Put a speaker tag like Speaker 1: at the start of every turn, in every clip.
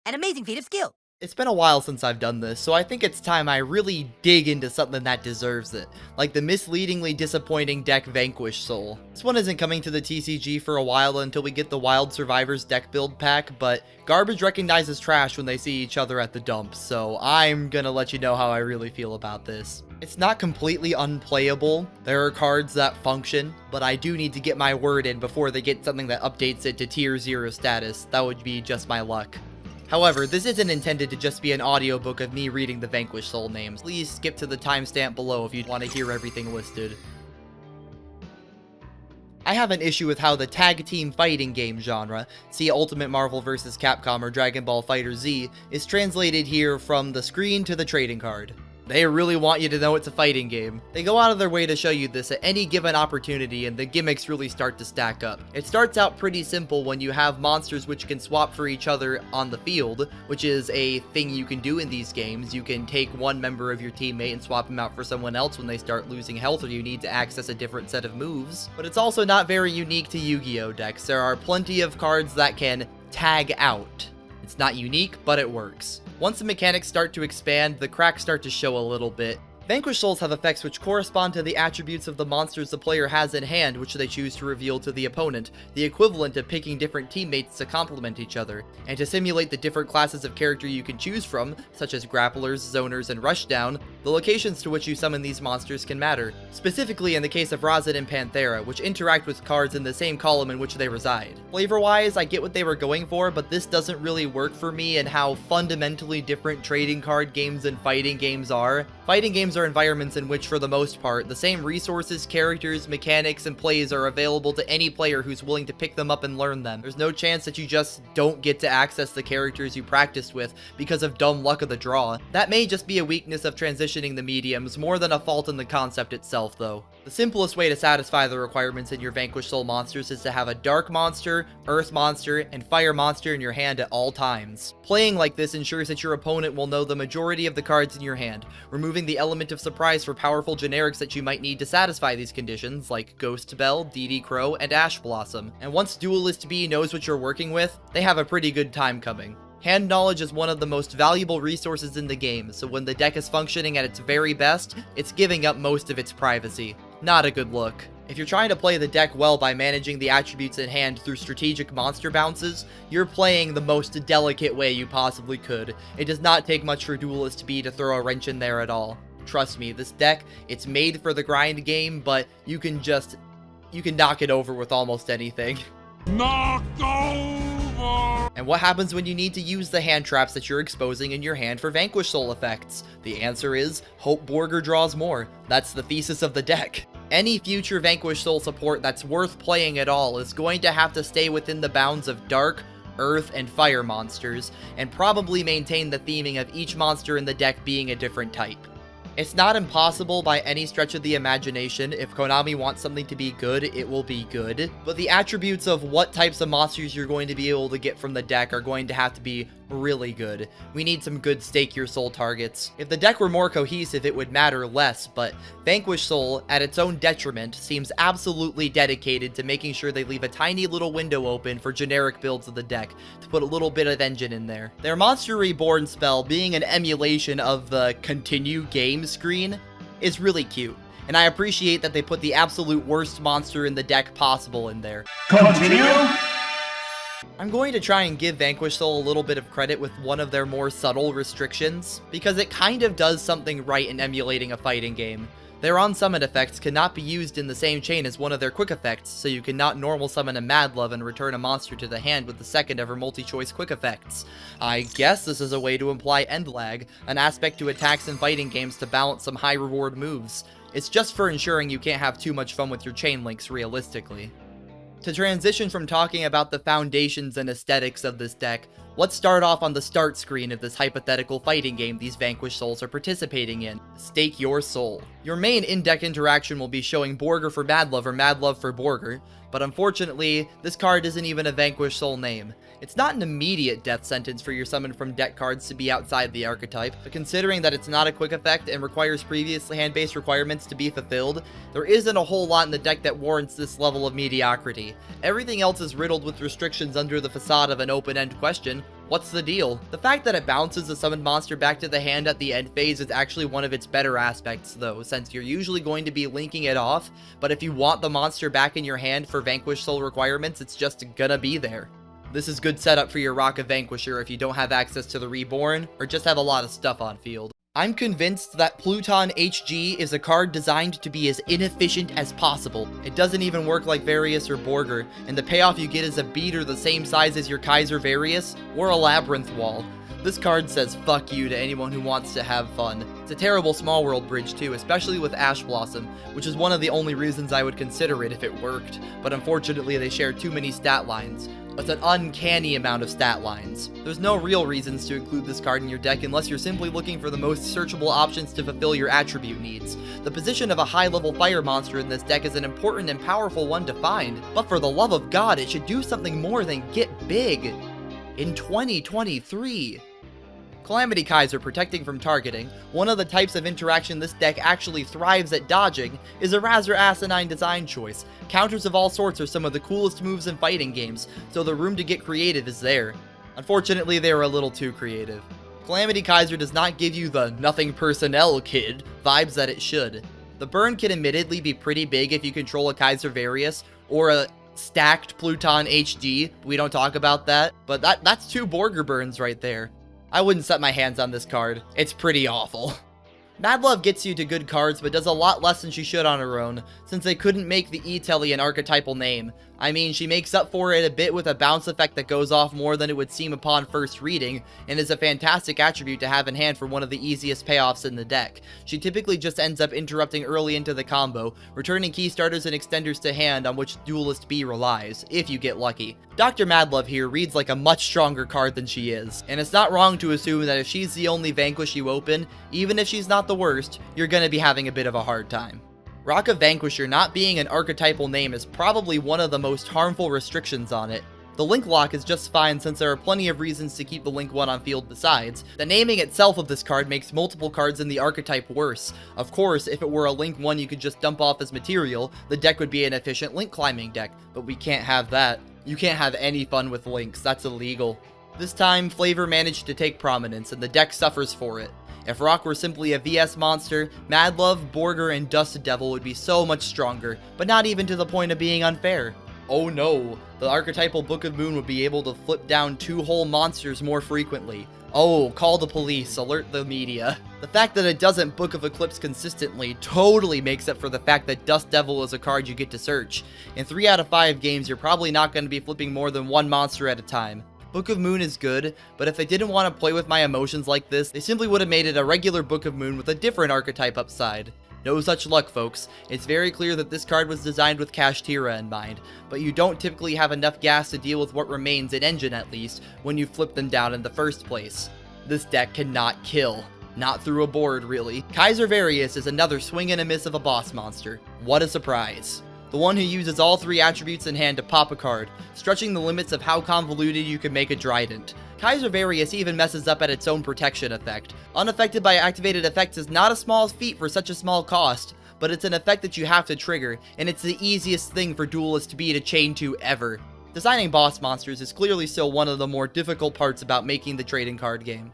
Speaker 1: An amazing feat of skill.
Speaker 2: It's been a while since I've done this, so I think it's time I really dig into something that deserves it, like the misleadingly disappointing deck Vanquish Soul. This one isn't coming to the TCG for a while until we get the Wild Survivors deck build pack, but garbage recognizes trash when they see each other at the dump, so I'm gonna let you know how I really feel about this. It's not completely unplayable. There are cards that function, but I do need to get my word in before they get something that updates it to tier 0 status. That would be just my luck. However, this isn't intended to just be an audiobook of me reading the Vanquish Soul names. Please skip to the timestamp below if you want to hear everything listed. I have an issue with how the tag team fighting game genre, see Ultimate Marvel vs. Capcom or Dragon Ball FighterZ, is translated here from the screen to the trading card. They really want you to know it's a fighting game. They go out of their way to show you this at any given opportunity, and the gimmicks really start to stack up. It starts out pretty simple when you have monsters which can swap for each other on the field, which is a thing you can do in these games. You can take one member of your teammate and swap him out for someone else when they start losing health or you need to access a different set of moves. But it's also not very unique to Yu-Gi-Oh decks. There are plenty of cards that can tag out. It's not unique, but it works. Once the mechanics start to expand, the cracks start to show a little bit. Vanquish Souls have effects which correspond to the attributes of the monsters the player has in hand, which they choose to reveal to the opponent, the equivalent of picking different teammates to complement each other. And to simulate the different classes of character you can choose from, such as grapplers, zoners, and rushdown, the locations to which you summon these monsters can matter. Specifically in the case of Razid and Panthera, which interact with cards in the same column in which they reside. Flavor-wise, I get what they were going for, but this doesn't really work for me in how fundamentally different trading card games and fighting games are. Fighting games are environments in which, for the most part, the same resources, characters, mechanics, and plays are available to any player who's willing to pick them up and learn them. There's no chance that you just don't get to access the characters you practiced with because of dumb luck of the draw. That may just be a weakness of transitioning the mediums, more than a fault in the concept itself, though. The simplest way to satisfy the requirements in your Vanquish Soul monsters is to have a Dark monster, Earth monster, and Fire monster in your hand at all times. Playing like this ensures that your opponent will know the majority of the cards in your hand, removing the element of surprise for powerful generics that you might need to satisfy these conditions, like Ghost Bell, DD Crow, and Ash Blossom. And once Duelist B knows what you're working with, they have a pretty good time coming. Hand knowledge is one of the most valuable resources in the game, so when the deck is functioning at its very best, it's giving up most of its privacy. Not a good look. If you're trying to play the deck well by managing the attributes in hand through strategic monster bounces, you're playing the most delicate way you possibly could. It does not take much for Duelist B to throw a wrench in there at all. Trust me, this deck, it's made for the grind game, but you can knock it over with almost anything.
Speaker 3: Knocked over!
Speaker 2: And what happens when you need to use the hand traps that you're exposing in your hand for Vanquish Soul effects? The answer is, hope Borger draws more. That's the thesis of the deck. Any future Vanquish Soul support that's worth playing at all is going to have to stay within the bounds of Dark, Earth, and Fire monsters, and probably maintain the theming of each monster in the deck being a different type. It's not impossible by any stretch of the imagination. If Konami wants something to be good, it will be good. But the attributes of what types of monsters you're going to be able to get from the deck are going to have to be really good. We need some good stake your soul targets. If the deck were more cohesive, it would matter less, but Vanquish Soul, at its own detriment, seems absolutely dedicated to making sure they leave a tiny little window open for generic builds of the deck, to put a little bit of engine in there. Their Monster Reborn spell, being an emulation of the continue game screen, is really cute. And I appreciate that they put the absolute worst monster in the deck possible in there.
Speaker 3: Continue?
Speaker 2: I'm going to try and give Vanquish Soul a little bit of credit with one of their more subtle restrictions, because it kind of does something right in emulating a fighting game. Their on-summon effects cannot be used in the same chain as one of their quick effects, so you cannot normal summon a Mad Love and return a monster to the hand with the second of her multi-choice quick effects. I guess this is a way to imply end lag, an aspect to attacks in fighting games to balance some high reward moves. It's just for ensuring you can't have too much fun with your chain links realistically. To transition from talking about the foundations and aesthetics of this deck, let's start off on the start screen of this hypothetical fighting game these Vanquish Souls are participating in. Stake your soul. Your main in-deck interaction will be showing Borger for Mad Love or Mad Love for Borger, but unfortunately, this card isn't even a Vanquish Soul name. It's not an immediate death sentence for your summon from deck cards to be outside the archetype, but considering that it's not a quick effect and requires previous hand-based requirements to be fulfilled, there isn't a whole lot in the deck that warrants this level of mediocrity. Everything else is riddled with restrictions under the facade of an open-end question, What's the deal? The fact that it bounces the summoned monster back to the hand at the end phase is actually one of its better aspects though, since you're usually going to be linking it off, but if you want the monster back in your hand for Vanquish Soul requirements, it's just gonna be there. This is good setup for your Rock of Vanquisher if you don't have access to the Reborn, or just have a lot of stuff on field. I'm convinced that Pluton HG is a card designed to be as inefficient as possible. It doesn't even work like Varius or Borger, and the payoff you get is a beater the same size as your Kaiser Varius, or a Labyrinth Wall. This card says fuck you to anyone who wants to have fun. It's a terrible small world bridge too, especially with Ash Blossom, which is one of the only reasons I would consider it if it worked, but unfortunately they share too many stat lines. It's an uncanny amount of stat lines. There's no real reasons to include this card in your deck unless you're simply looking for the most searchable options to fulfill your attribute needs. The position of a high-level fire monster in this deck is an important and powerful one to find, but for the love of God, it should do something more than get big in 2023. Calamity Kaiser protecting from targeting, one of the types of interaction this deck actually thrives at dodging, is a rather asinine design choice. Counters of all sorts are some of the coolest moves in fighting games, so the room to get creative is there. Unfortunately, they are a little too creative. Calamity Kaiser does not give you the nothing personnel kid vibes that it should. The burn can admittedly be pretty big if you control a Kaiser Varius, or a stacked Pluton HG, we don't talk about that, but that's 2 Borger burns right there. I wouldn't set my hands on this card. It's pretty awful. Mad Love gets you to good cards, but does a lot less than she should on her own, since they couldn't make the E-Telly an archetypal name. I mean, she makes up for it a bit with a bounce effect that goes off more than it would seem upon first reading, and is a fantastic attribute to have in hand for one of the easiest payoffs in the deck. She typically just ends up interrupting early into the combo, returning key starters and extenders to hand on which Duelist B relies, if you get lucky. Dr. Madlove here reads like a much stronger card than she is, and it's not wrong to assume that if she's the only Vanquish you open, even if she's not the worst, you're gonna be having a bit of a hard time. Rock of Vanquisher not being an archetypal name is probably one of the most harmful restrictions on it. The link lock is just fine since there are plenty of reasons to keep the link 1 on field besides. The naming itself of this card makes multiple cards in the archetype worse. Of course, if it were a link 1 you could just dump off as material, the deck would be an efficient link climbing deck, but we can't have that. You can't have any fun with links, that's illegal. This time, flavor managed to take prominence, and the deck suffers for it. If Rock were simply a VS monster, Madlove, Borger, and Dust Devil would be so much stronger, but not even to the point of being unfair. Oh no, the archetypal Book of Moon would be able to flip down 2 whole monsters more frequently. Oh, call the police, alert the media. The fact that it doesn't Book of Eclipse consistently totally makes up for the fact that Dust Devil is a card you get to search. In 3 out of 5 games, you're probably not going to be flipping more than 1 monster at a time. Book of Moon is good, but if they didn't want to play with my emotions like this, they simply would have made it a regular Book of Moon with a different archetype upside. No such luck, folks. It's very clear that this card was designed with Kashtira in mind, but you don't typically have enough gas to deal with what remains in engine at least, when you flip them down in the first place. This deck cannot kill. Not through a board, really. Kaiser Varius is another swing and a miss of a boss monster. What a surprise. The one who uses all 3 attributes in hand to pop a card, stretching the limits of how convoluted you can make a Trident. Kaiser Varius even messes up at its own protection effect. Unaffected by activated effects is not a small feat for such a small cost, but it's an effect that you have to trigger, and it's the easiest thing for Duelist B to chain to ever. Designing boss monsters is clearly still one of the more difficult parts about making the trading card game.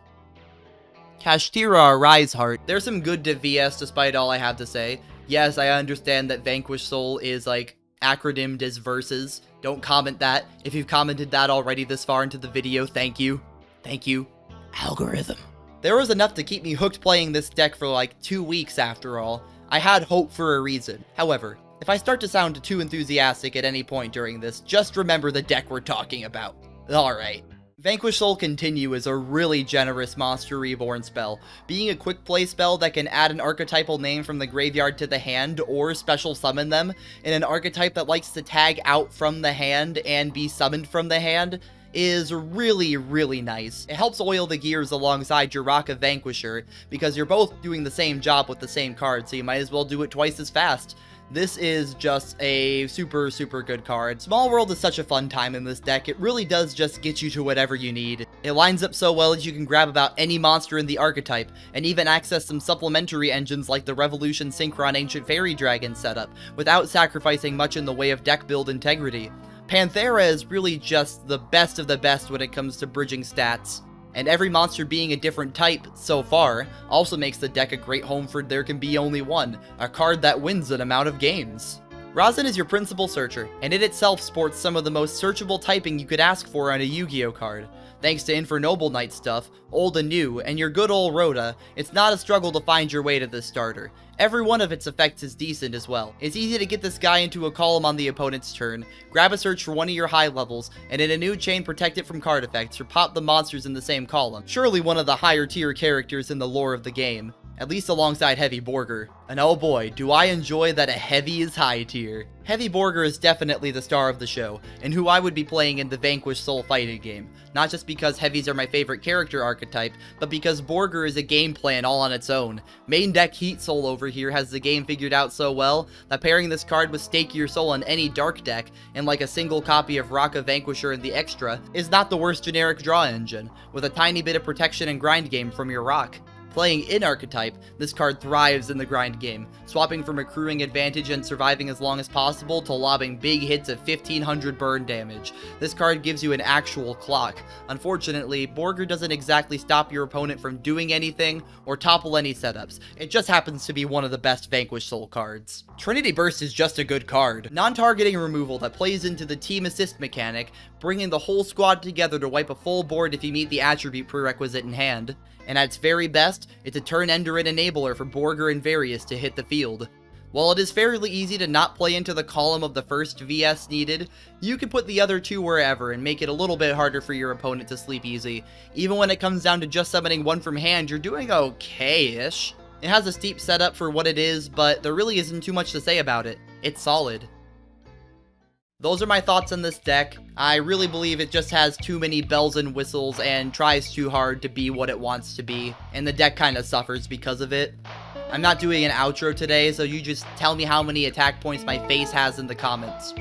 Speaker 2: Kashtira Rise Heart. There's some good to VS despite all I have to say. Yes, I understand that Vanquish Soul is, like, acronymed as verses. Don't comment that. If you've commented that already this far into the video, thank you. Thank you. Algorithm. There was enough to keep me hooked playing this deck for like 2 weeks after all. I had hope for a reason. However, if I start to sound too enthusiastic at any point during this, just remember the deck we're talking about. Alright. Vanquish Soul Continue is a really generous Monster Reborn spell, being a quick play spell that can add an archetypal name from the graveyard to the hand or special summon them, in an archetype that likes to tag out from the hand and be summoned from the hand, is really, really nice. It helps oil the gears alongside your Rock of Vanquisher, because you're both doing the same job with the same card, so you might as well do it twice as fast. This is just a super, super good card. Small World is such a fun time in this deck. It really does just get you to whatever you need. It lines up so well that you can grab about any monster in the archetype, and even access some supplementary engines like the Revolution Synchron Ancient Fairy Dragon setup, without sacrificing much in the way of deck build integrity. Panthera is really just the best of the best when it comes to bridging stats, and every monster being a different type so far also makes the deck a great home for There Can Be Only One, a card that wins an amount of games. Rosin is your principal searcher, and it itself sports some of the most searchable typing you could ask for on a Yu-Gi-Oh card. Thanks to Infernoble Knight stuff, old and new, and your good old Rhoda, it's not a struggle to find your way to this starter. Every one of its effects is decent as well. It's easy to get this guy into a column on the opponent's turn, grab a search for one of your high levels, and in a new chain protect it from card effects or pop the monsters in the same column. Surely one of the higher tier characters in the lore of the game. At least alongside Heavy Borger. And oh boy, do I enjoy that a Heavy is high tier. Heavy Borger is definitely the star of the show, and who I would be playing in the Vanquish Soul fighting game. Not just because Heavies are my favorite character archetype, but because Borger is a game plan all on its own. Main deck Heat Soul over here has the game figured out so well, that pairing this card with Stake Your Soul on any dark deck, and like a single copy of Raka Vanquisher in the extra, is not the worst generic draw engine, with a tiny bit of protection and grind game from your Rock. Playing in Archetype, this card thrives in the grind game, swapping from accruing advantage and surviving as long as possible to lobbing big hits of 1500 burn damage. This card gives you an actual clock. Unfortunately, Borger doesn't exactly stop your opponent from doing anything or topple any setups. It just happens to be one of the best Vanquish Soul cards. Trinity Burst is just a good card. Non-targeting removal that plays into the team assist mechanic, bringing the whole squad together to wipe a full board if you meet the attribute prerequisite in hand. And at its very best, it's a turn ender and enabler for Borger and Various to hit the field. While it is fairly easy to not play into the column of the first VS needed, you can put the other two wherever and make it a little bit harder for your opponent to sleep easy. Even when it comes down to just summoning one from hand, you're doing okay-ish. It has a steep setup for what it is, but there really isn't too much to say about it. It's solid. Those are my thoughts on this deck. I really believe it just has too many bells and whistles and tries too hard to be what it wants to be, and the deck kind of suffers because of it. I'm not doing an outro today, so you just tell me how many attack points my face has in the comments.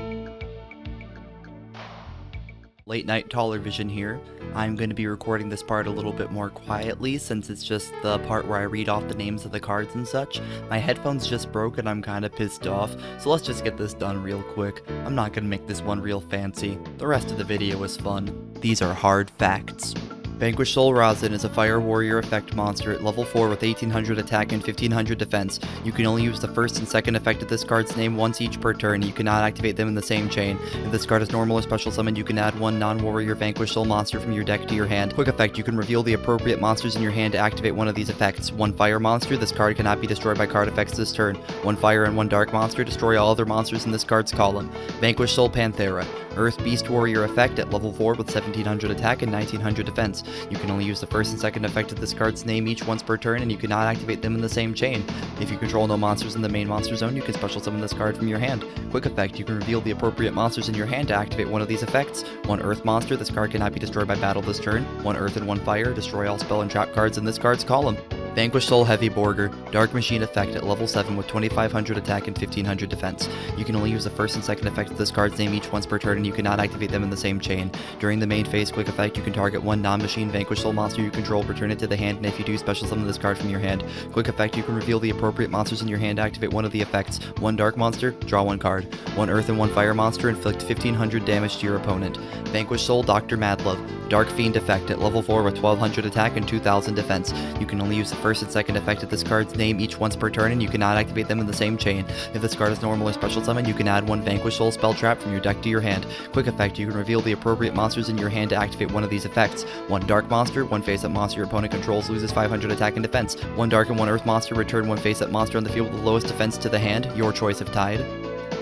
Speaker 2: Late night TallerVision here. I'm going to be recording this part a little bit more quietly since it's just the part where I read off the names of the cards and such. My headphones just broke and I'm kind of pissed off, so let's just get this done real quick. I'm not going to make this one real fancy. The rest of the video was fun. These are hard facts. Vanquish Soul Rosin is a Fire Warrior effect monster at level 4 with 1800 attack and 1500 defense. You can only use the first and second effect of this card's name once each per turn. You cannot activate them in the same chain. If this card is normal or special summoned, you can add one non-warrior Vanquish Soul monster from your deck to your hand. Quick effect, you can reveal the appropriate monsters in your hand to activate one of these effects. One fire monster, this card cannot be destroyed by card effects this turn. One fire and one dark monster, destroy all other monsters in this card's column. Vanquish Soul Panthera. Earth Beast Warrior effect at level 4 with 1700 attack and 1900 defense. You can only use the first and second effect of this card's name each once per turn, and you cannot activate them in the same chain. If you control no monsters in the main monster zone, you can special summon this card from your hand. Quick effect, you can reveal the appropriate monsters in your hand to activate one of these effects. One Earth monster, this card cannot be destroyed by battle this turn. One Earth and one Fire, destroy all spell and trap cards in this card's column. Vanquish Soul Heavy Borger, Dark Machine effect at level 7 with 2500 attack and 1500 defense. You can only use the first and second effect of this card's name each once per turn, and you cannot activate them in the same chain. During the main phase quick effect, you can target one non-machine Vanquish Soul monster you control, return it to the hand, and if you do, special summon this card from your hand. Quick effect, you can reveal the appropriate monsters in your hand to activate one of the effects. One Dark monster, draw one card. One Earth and one Fire monster, inflict 1500 damage to your opponent. Vanquish Soul Dr. Madlove, Dark Fiend effect at level 4 with 1200 attack and 2000 defense. You can only use the first and second effect of this card's name each once per turn, and you cannot activate them in the same chain. If this card is normal or special summon, you can add one Vanquish Soul spell trap from your deck to your hand. Quick effect, you can reveal the appropriate monsters in your hand to activate one of these effects. One Dark monster, one face-up monster your opponent controls loses 500 attack and defense. One Dark and one Earth monster, return one face-up monster on the field with the lowest defense to the hand, your choice of Tide.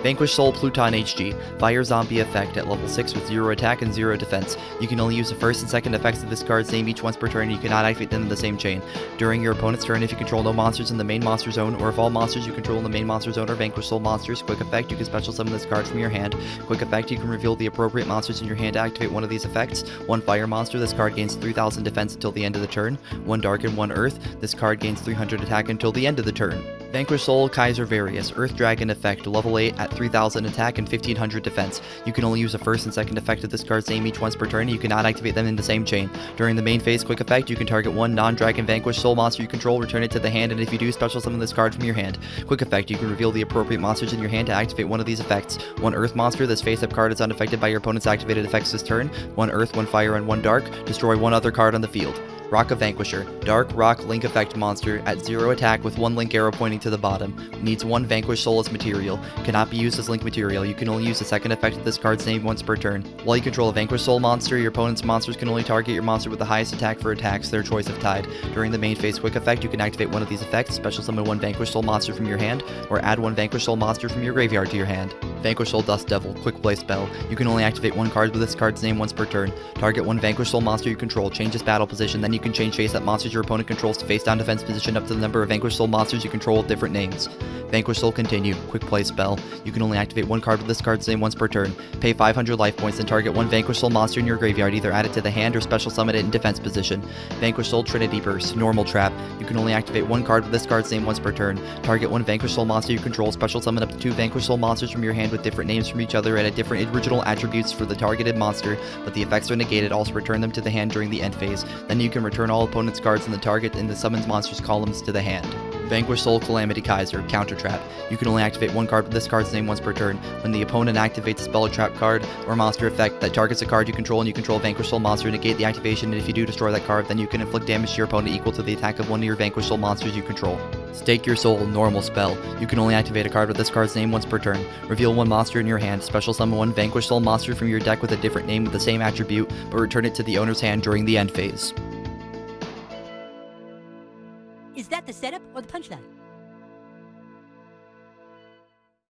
Speaker 2: Vanquish Soul Pluton HG, Fire Zombie effect at level 6 with 0 attack and 0 defense. You can only use the first and second effects of this card's name each once per turn, and you cannot activate them in the same chain. During your opponent's turn, if you control no monsters in the main monster zone, or if all monsters you control in the main monster zone are Vanquish Soul monsters, quick effect, you can special summon this card from your hand. Quick effect, you can reveal the appropriate monsters in your hand to activate one of these effects. One Fire monster, this card gains 3000 defense until the end of the turn. One Dark and one Earth, this card gains 300 attack until the end of the turn. Vanquish Soul, Kaiser Various, Earth Dragon effect, level 8 at 3000 attack and 1500 defense. You can only use a first and second effect of this card's name each once per turn, and you cannot activate them in the same chain. During the main phase quick effect, you can target one non-dragon Vanquish Soul monster you control, return it to the hand, and if you do, special summon this card from your hand. Quick effect, you can reveal the appropriate monsters in your hand to activate one of these effects. One Earth monster, this face-up card is unaffected by your opponent's activated effects this turn. One Earth, one Fire, and one Dark. Destroy one other card on the field. Rock of Vanquisher, Dark Rock Link Effect monster at 0 attack with 1 link arrow pointing to the bottom. Needs 1 Vanquish Soul as material. Cannot be used as link material. You can only use the second effect of this card's name once per turn. While you control a Vanquish Soul monster, your opponent's monsters can only target your monster with the highest attack for attacks, their choice of tied. During the main phase quick effect, you can activate one of these effects, special summon 1 Vanquish Soul monster from your hand, or add 1 Vanquish Soul monster from your graveyard to your hand. Vanquish Soul Dust Devil, quick play spell. You can only activate 1 card with this card's name once per turn. Target 1 Vanquish Soul monster you control, change its battle position, then you can change face-up monsters your opponent controls to face down defense position up to the number of Vanquish Soul monsters you control with different names. Vanquish Soul Continue, quick play spell. You can only activate 1 card with this card's name once per turn. Pay 500 life points and target 1 Vanquish Soul monster in your graveyard, either add it to the hand or special summon it in defense position. Vanquish Soul Trinity Burst, normal trap. You can only activate 1 card with this card's name once per turn. Target 1 Vanquish Soul monster you control, special summon up to 2 Vanquish Soul monsters from your hand with different names from each other and at different original attributes for the targeted monster, but the effects are negated. Also return them to the hand during the end phase. Then you can return all opponent's cards in the target in the summons monsters columns to the hand. Vanquish Soul Calamity Kaiser, counter trap. You can only activate 1 card with this card's name once per turn. When the opponent activates a spell or trap card or monster effect that targets a card you control and you control a Vanquish Soul monster, negate the activation, and if you do destroy that card, then you can inflict damage to your opponent equal to the attack of one of your Vanquish Soul monsters you control. Stake Your Soul, normal spell. You can only activate a card with this card's name once per turn. Reveal 1 monster in your hand, special summon 1 Vanquish Soul monster from your deck with a different name with the same attribute, but return it to the owner's hand during the end phase.
Speaker 1: Is that the setup or the punchline?